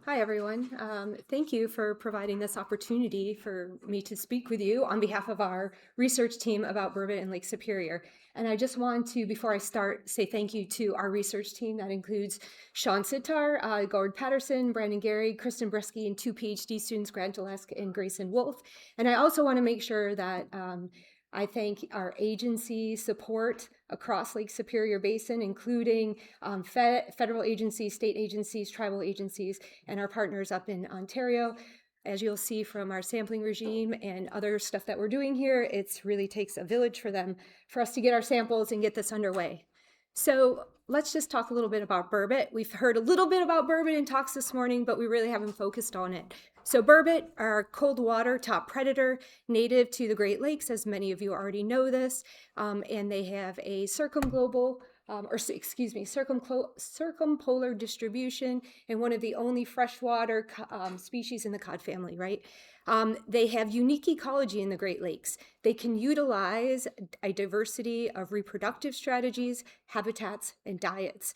Hi, everyone. Thank you for providing this opportunity for me to speak with you on behalf of our research team about Burbot and Lake Superior. And I just want to, before I start, say thank you to our research team. That includes Sean Sitar, Gord Patterson, Brandon Gary, Kristen Brisky, and two PhD students, Grant Delesk and Grayson Wolf. And I also want to make sure that I thank our agency support across Lake Superior Basin, including federal agencies, state agencies, tribal agencies, and our partners up in Ontario. As you'll see from our sampling regime and other stuff that we're doing here, it really takes a village for us to get our samples and get this underway. So let's just talk a little bit about Burbot. We've heard a little bit about Burbot in talks this morning, but we really haven't focused on it. So Burbot are a cold water top predator native to the Great Lakes, as many of you already know this, and they have a circumpolar distribution and one of the only freshwater species in the cod family, right? They have unique ecology in the Great Lakes. They can utilize a diversity of reproductive strategies, habitats, and diets.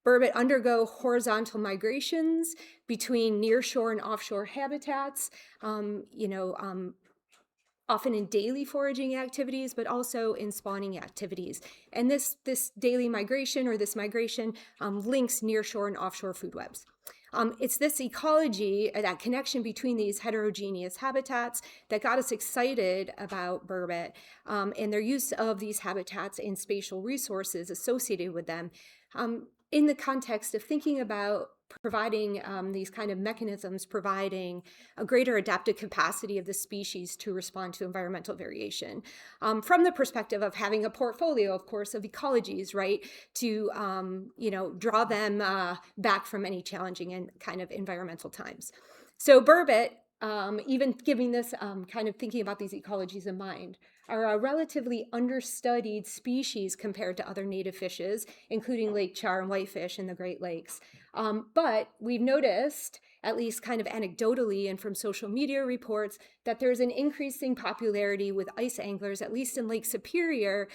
Burbot undergo horizontal migrations between nearshore and offshore habitats, often in daily foraging activities, but also in spawning activities. And this daily migration or this migration links nearshore and offshore food webs. It's this ecology, that connection between these heterogeneous habitats that got us excited about Burbot and their use of these habitats and spatial resources associated with them in the context of thinking about providing these kind of mechanisms, providing a greater adaptive capacity of the species to respond to environmental variation. From the perspective of having a portfolio, of course, of ecologies, right, to, draw them back from any challenging and kind of environmental times. So Burbot, even giving this kind of thinking about these ecologies in mind, are a relatively understudied species compared to other native fishes, including lake char and whitefish in the Great Lakes. But we've noticed, at least kind of anecdotally and from social media reports, that there's an increasing popularity with ice anglers, at least in Lake Superior,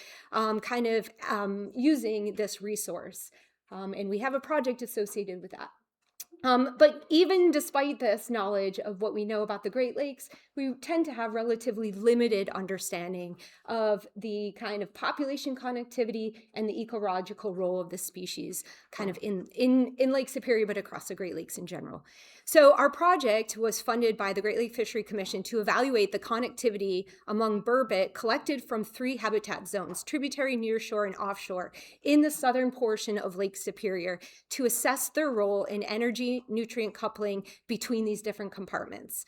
using this resource. And we have a project associated with that. But even despite this knowledge of what we know about the Great Lakes, we tend to have relatively limited understanding of the kind of population connectivity and the ecological role of the species kind of in Lake Superior, but across the Great Lakes in general. So our project was funded by the Great Lake Fishery Commission to evaluate the connectivity among burbot collected from 3 habitat zones, tributary, nearshore, and offshore, in the southern portion of Lake Superior to assess their role in energy nutrient coupling between these different compartments.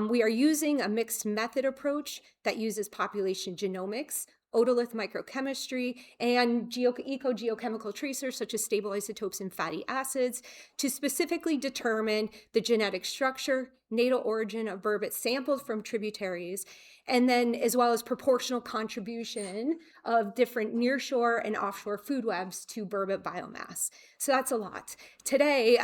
We are using a mixed method approach that uses population genomics, otolith microchemistry, and eco-geochemical tracers such as stable isotopes and fatty acids to specifically determine the genetic structure, natal origin of burbot sampled from tributaries, and then as well as proportional contribution of different nearshore and offshore food webs to burbot biomass. So that's a lot. Today,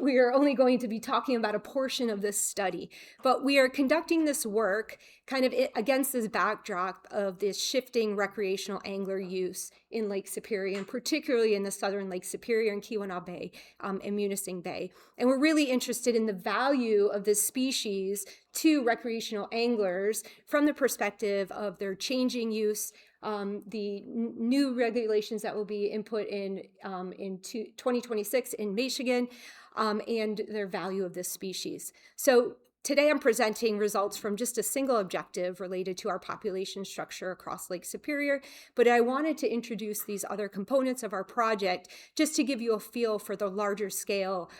we are only going to be talking about a portion of this study, but we are conducting this work kind of against this backdrop of this shifting recreational angler use in Lake Superior, and particularly in the southern Lake Superior and Keweenaw Bay and Munising Bay. And we're really interested in the value of this species to recreational anglers from the perspective of their changing use, the new regulations that will be input in 2026 in Michigan, and their value of this species. So today I'm presenting results from just a single objective related to our population structure across Lake Superior, but I wanted to introduce these other components of our project just to give you a feel for the larger scale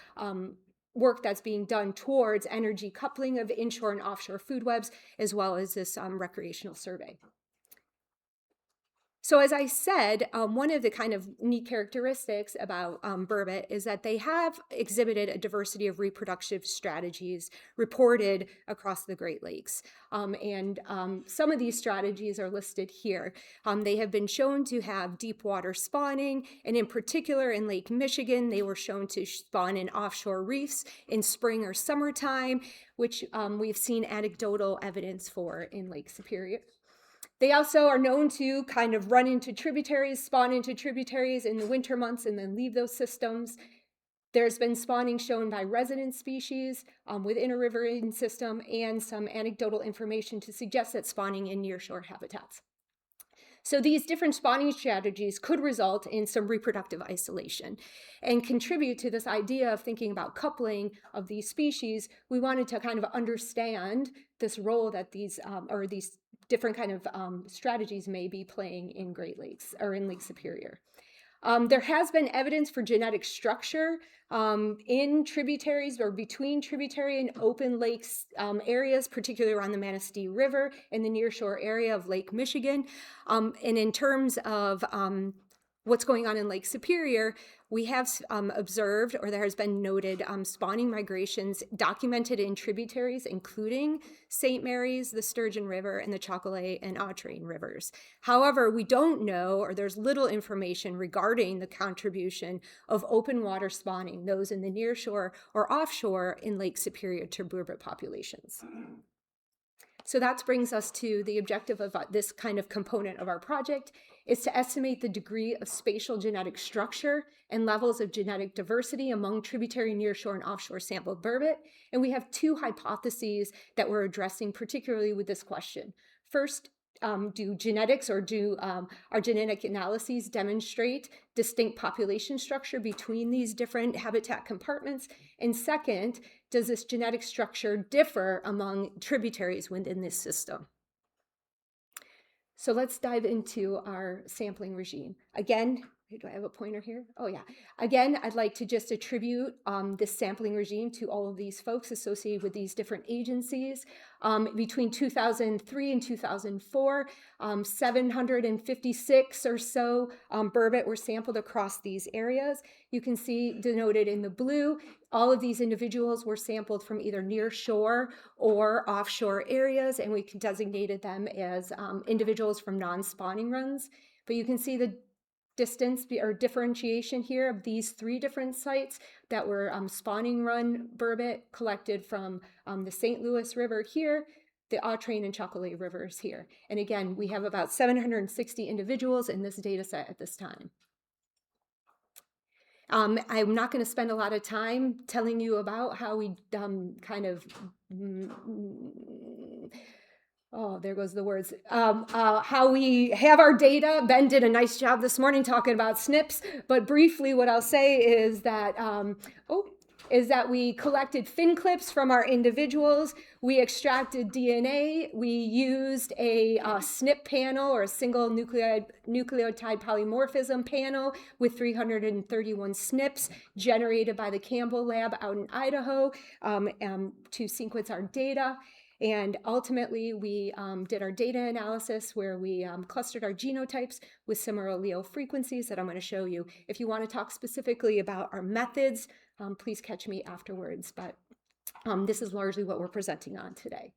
work that's being done towards energy coupling of inshore and offshore food webs, as well as this recreational survey. So as I said, one of the kind of neat characteristics about burbot is that they have exhibited a diversity of reproductive strategies reported across the Great Lakes. And some of these strategies are listed here. They have been shown to have deep water spawning, and in particular in Lake Michigan, they were shown to spawn in offshore reefs in spring or summertime, which we've seen anecdotal evidence for in Lake Superior. They also are known to kind of run into tributaries, spawn into tributaries in the winter months, and then leave those systems. There's been spawning shown by resident species within a riverine system and some anecdotal information to suggest that spawning in nearshore habitats. So these different spawning strategies could result in some reproductive isolation and contribute to this idea of thinking about coupling of these species. We wanted to kind of understand this role that these different kind of strategies may be playing in Great Lakes or in Lake Superior. There has been evidence for genetic structure in tributaries or between tributary and open lakes areas, particularly around the Manistee River and the nearshore area of Lake Michigan. And in terms of what's going on in Lake Superior, we have observed, or there has been noted, spawning migrations documented in tributaries, including St. Mary's, the Sturgeon River, and the Chocolate and Autrain rivers. However, we don't know, or there's little information regarding the contribution of open water spawning, those in the nearshore or offshore in Lake Superior to Burbot populations. So that brings us to the objective of this kind of component of our project, is to estimate the degree of spatial genetic structure and levels of genetic diversity among tributary, nearshore, and offshore sampled burbot. And we have two hypotheses that we're addressing, particularly with this question. First, do genetics or do our genetic analyses demonstrate distinct population structure between these different habitat compartments? And second, does this genetic structure differ among tributaries within this system? So let's dive into our sampling regime. Again, do I have a pointer here? Oh yeah. Again, I'd like to just attribute this sampling regime to all of these folks associated with these different agencies. Between 2003 and 2004, 756 or so burbot were sampled across these areas. You can see denoted in the blue, all of these individuals were sampled from either near shore or offshore areas, and we designated them as individuals from non-spawning runs. But you can see the distance or differentiation here of these three different sites that were spawning run burbot collected from the St. Louis River here, the Autrain and Chocolate Rivers here. And again, we have about 760 individuals in this data set at this time. I'm not going to spend a lot of time telling you about how we oh, there goes the words. How we have our data. Ben did a nice job this morning talking about SNPs, but briefly what I'll say is that, we collected fin clips from our individuals. We extracted DNA. We used a SNP panel, or a single nucleotide polymorphism panel with 331 SNPs generated by the Campbell Lab out in Idaho to sequence our data. And ultimately, we did our data analysis where we clustered our genotypes with similar allele frequencies that I'm going to show you. If you want to talk specifically about our methods, please catch me afterwards. But this is largely what we're presenting on today.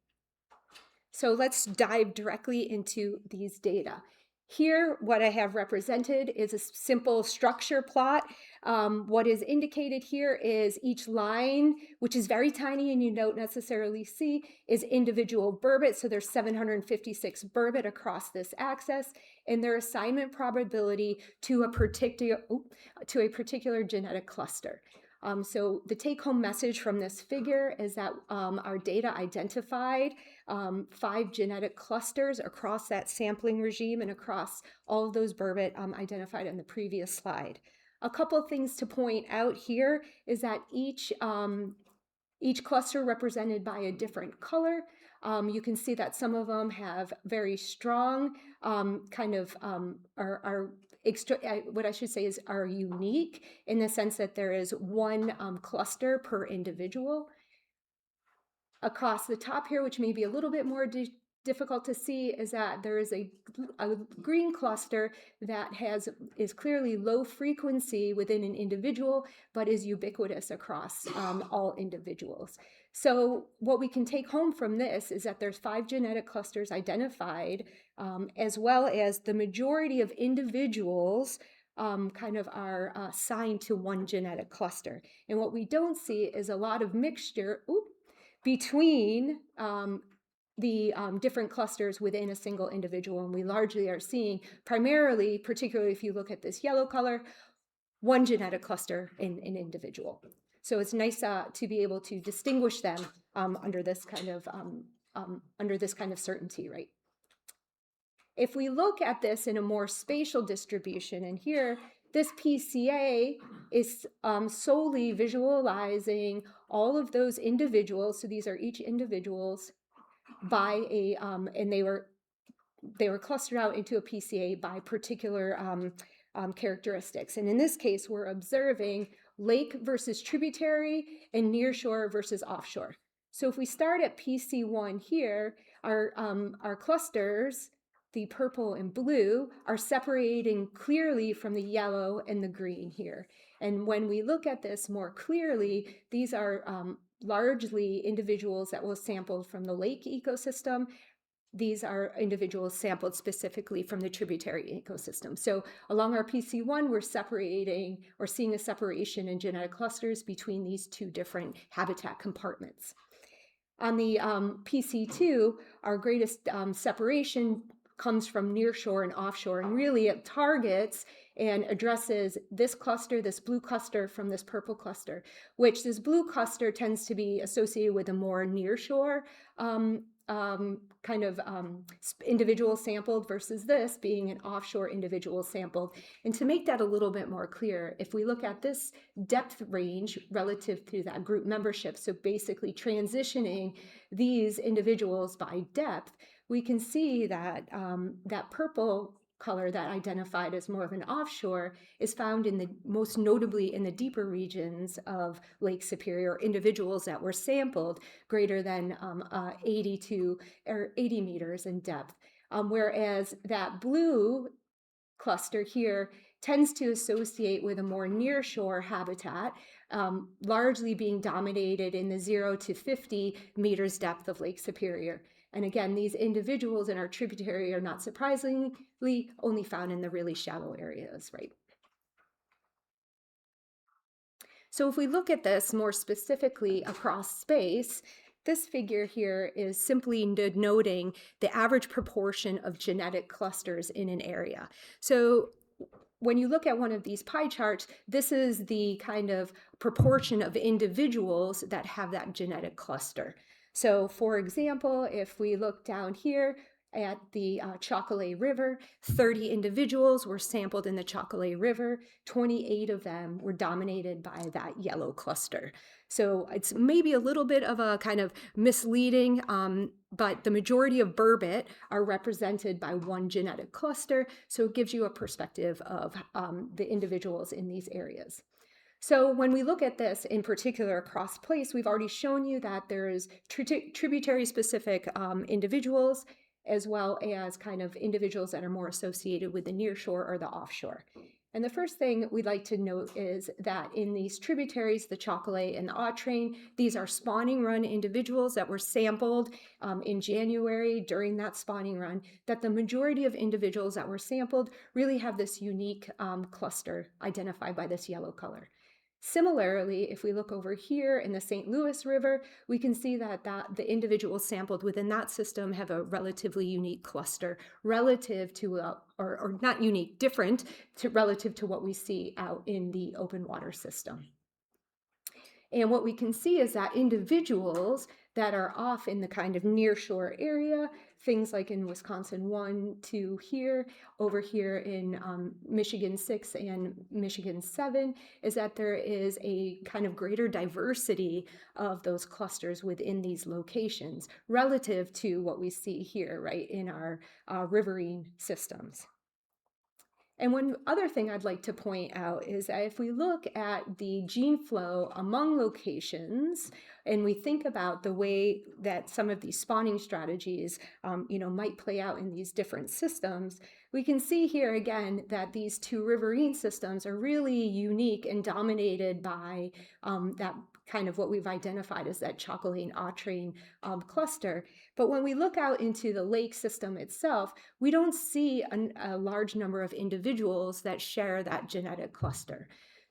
So let's dive directly into these data. Here, what I have represented is a simple structure plot. What is indicated here is each line, which is very tiny and you don't necessarily see, is individual burbot. So there's 756 burbot across this axis, and their assignment probability to a particular genetic cluster. So the take-home message from this figure is that our data identified 5 genetic clusters across that sampling regime and across all of those burbot identified in the previous slide. A couple of things to point out here is that each cluster represented by a different color. You can see that some of them have very strong what I should say is are unique in the sense that there is one cluster per individual. Across the top here, which may be a little bit more difficult to see, is that there is a green cluster that is clearly low frequency within an individual, but is ubiquitous across all individuals. So what we can take home from this is that there's 5 genetic clusters identified, as well as the majority of individuals are assigned to one genetic cluster. And what we don't see is a lot of mixture between the different clusters within a single individual. And we largely are seeing primarily, particularly if you look at this yellow color, one genetic cluster in an individual. So it's nice to be able to distinguish them under this kind of certainty, right? If we look at this in a more spatial distribution, and here, this PCA is solely visualizing all of those individuals. So these are each individuals by and they were clustered out into a PCA by particular characteristics. And in this case, we're observing lake versus tributary and nearshore versus offshore. So if we start at PC1 here, our clusters, the purple and blue, are separating clearly from the yellow and the green here. And when we look at this more clearly, these are largely individuals that were sampled from the lake ecosystem. These are individuals sampled specifically from the tributary ecosystem. So along our PC1, we're separating or seeing a separation in genetic clusters between these two different habitat compartments. On the PC2, our greatest separation comes from nearshore and offshore, and really it targets and addresses this cluster, this blue cluster from this purple cluster, which this blue cluster tends to be associated with a more nearshore individual sampled versus this being an offshore individual sampled. And to make that a little bit more clear, if we look at this depth range relative to that group membership, so basically transitioning these individuals by depth, we can see that that purple color that identified as more of an offshore is found in the most notably in the deeper regions of Lake Superior, individuals that were sampled greater than 80 meters in depth, whereas that blue cluster here tends to associate with a more nearshore habitat, largely being dominated in the 0 to 50 meters depth of Lake Superior. And again, these individuals in our tributary are not surprisingly only found in the really shallow areas, right? So if we look at this more specifically across space, this figure here is simply denoting the average proportion of genetic clusters in an area. So when you look at one of these pie charts, this is the kind of proportion of individuals that have that genetic cluster. So for example, if we look down here at the Chocolate River, 30 individuals were sampled in the Chocolate River. 28 of them were dominated by that yellow cluster. So it's maybe a little bit of a kind of misleading, but the majority of Burbot are represented by one genetic cluster. So it gives you a perspective of the individuals in these areas. So when we look at this in particular across place, we've already shown you that there is tributary specific individuals, as well as kind of individuals that are more associated with the nearshore or the offshore. And the first thing we'd like to note is that in these tributaries, the Chocolate and the Autrain, these are spawning run individuals that were sampled in January during that spawning run, that the majority of individuals that were sampled really have this unique cluster identified by this yellow color. Similarly, if we look over here in the St. Louis River, we can see that the individuals sampled within that system have a relatively unique cluster relative to, or not unique, different relative to what we see out in the open water system. And what we can see is that individuals that are off in the kind of nearshore area, things like in Wisconsin 1, 2 here, over here in Michigan 6 and Michigan 7, is that there is a kind of greater diversity of those clusters within these locations relative to what we see here, right, in our riverine systems. And one other thing I'd like to point out is that if we look at the gene flow among locations, and we think about the way that some of these spawning strategies, might play out in these different systems, we can see here again that these two riverine systems are really unique and dominated by that kind of what we've identified as that Chocolate and Autrain cluster. But when we look out into the lake system itself, we don't see a large number of individuals that share that genetic cluster.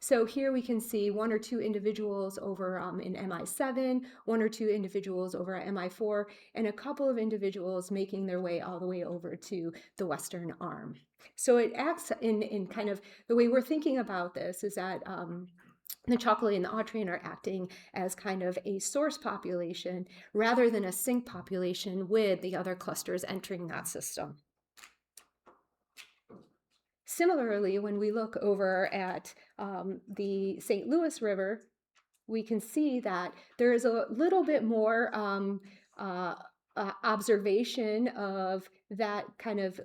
So here we can see 1 or 2 individuals over in MI7, 1 or 2 individuals over at MI4, and a couple of individuals making their way all the way over to the western arm. So it acts in kind of the way we're thinking about this is that the chocolate and the autrain are acting as kind of a source population rather than a sink population with the other clusters entering that system. Similarly, when we look over at the St. Louis River, we can see that there is a little bit more observation of that kind of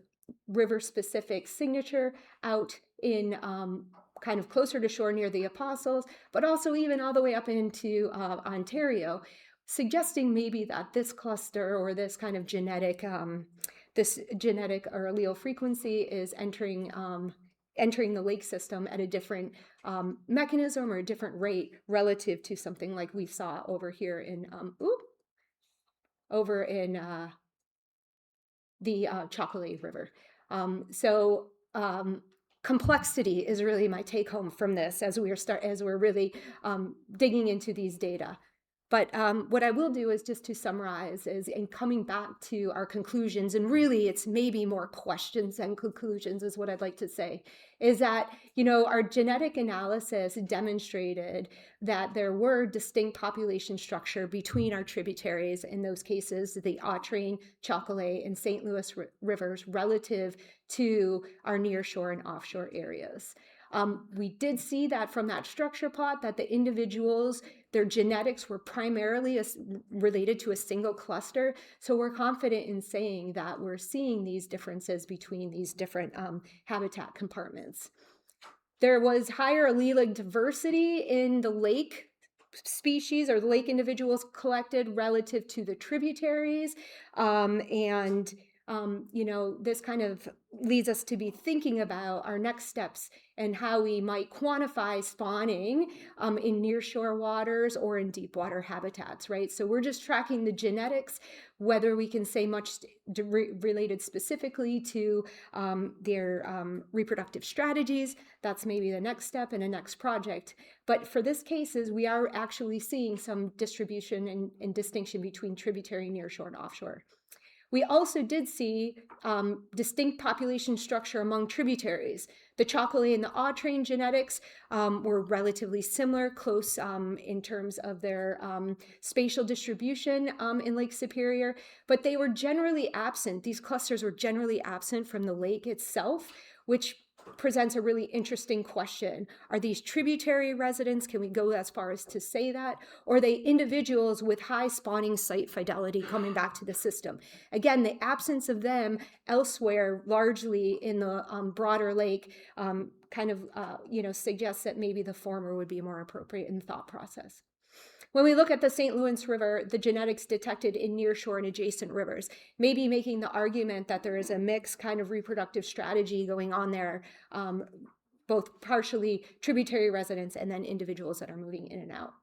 river-specific signature out in kind of closer to shore near the Apostles, but also even all the way up into Ontario, suggesting maybe that this cluster or this kind of genetic or allele frequency is entering the lake system at a different mechanism or a different rate relative to something like we saw over here in the Chocolate River. Complexity is really my take home from this as we're really digging into these data. But what I will do is just to summarize in coming back to our conclusions, and really it's maybe more questions than conclusions is what I'd like to say, is that, our genetic analysis demonstrated that there were distinct population structure between our tributaries, in those cases, the Autrain, Chocolate, and St. Louis rivers relative to our nearshore and offshore areas. We did see that from that structure plot that the individuals, their genetics were primarily related to a single cluster. So we're confident in saying that we're seeing these differences between these different habitat compartments. There was higher allelic diversity in the lake species or the lake individuals collected relative to the tributaries. This kind of leads us to be thinking about our next steps and how we might quantify spawning in nearshore waters or in deep water habitats, right? So we're just tracking the genetics, whether we can say much related specifically to their reproductive strategies. That's maybe the next step in a next project. But for this cases, we are actually seeing some distribution and distinction between tributary, nearshore, and offshore. We also did see distinct population structure among tributaries. The Chocolate and the Autrain genetics were relatively similar, close in terms of their spatial distribution in Lake Superior, but they were generally absent. These clusters were generally absent from the lake itself, which presents a really interesting question. Are these tributary residents? Can we go as far as to say that? Or are they individuals with high spawning site fidelity coming back to the system? Again, the absence of them elsewhere, largely in the broader lake, suggests that maybe the former would be more appropriate in the thought process. When we look at the St. Louis River, the genetics detected in nearshore and adjacent rivers, maybe making the argument that there is a mixed kind of reproductive strategy going on there, both partially tributary residents and then individuals that are moving in and out.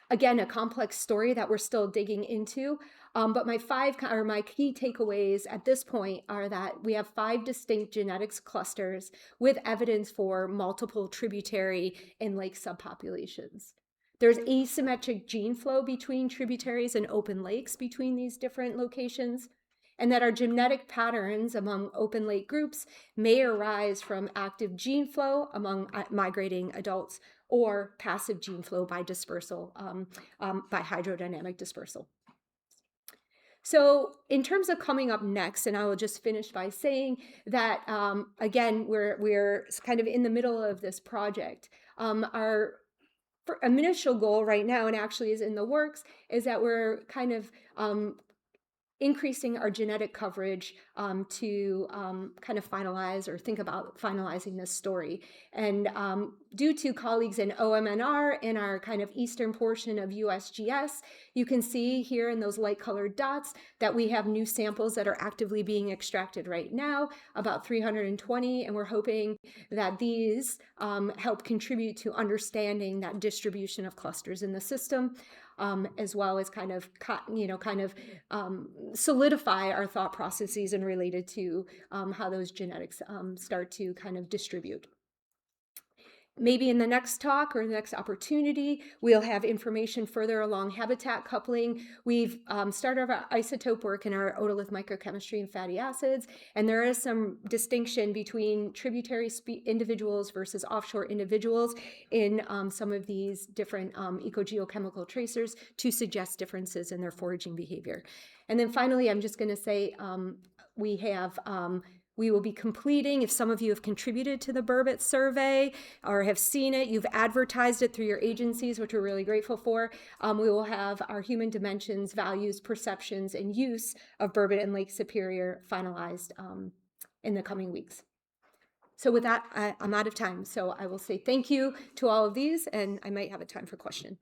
Again, a complex story that we're still digging into, but my key takeaways at this point are that we have 5 distinct genetics clusters with evidence for multiple tributary and lake subpopulations. There's asymmetric gene flow between tributaries and open lakes between these different locations, and that our genetic patterns among open lake groups may arise from active gene flow among migrating adults or passive gene flow by dispersal, by hydrodynamic dispersal. So in terms of coming up next, and I will just finish by saying that, again, we're kind of in the middle of this project. Our initial goal right now, and actually is in the works, is that we're kind of increasing our genetic coverage to kind of finalize or think about finalizing this story. And due to colleagues in OMNR in our kind of eastern portion of USGS, you can see here in those light colored dots that we have new samples that are actively being extracted right now, about 320, and we're hoping that these help contribute to understanding that distribution of clusters in the system. As well as kind of solidify our thought processes and related to how those genetics start to kind of distribute. Maybe in the next talk or the next opportunity, we'll have information further along habitat coupling. We've started our isotope work in our otolith microchemistry and fatty acids, and there is some distinction between tributary individuals versus offshore individuals in some of these different ecogeochemical tracers to suggest differences in their foraging behavior. And then finally, I'm just going to say we will be completing, if some of you have contributed to the Burbot survey or have seen it, you've advertised it through your agencies, which we're really grateful for. We will have our human dimensions, values, perceptions, and use of Burbot and Lake Superior finalized in the coming weeks. So with that, I'm out of time. So I will say thank you to all of these, and I might have a time for question.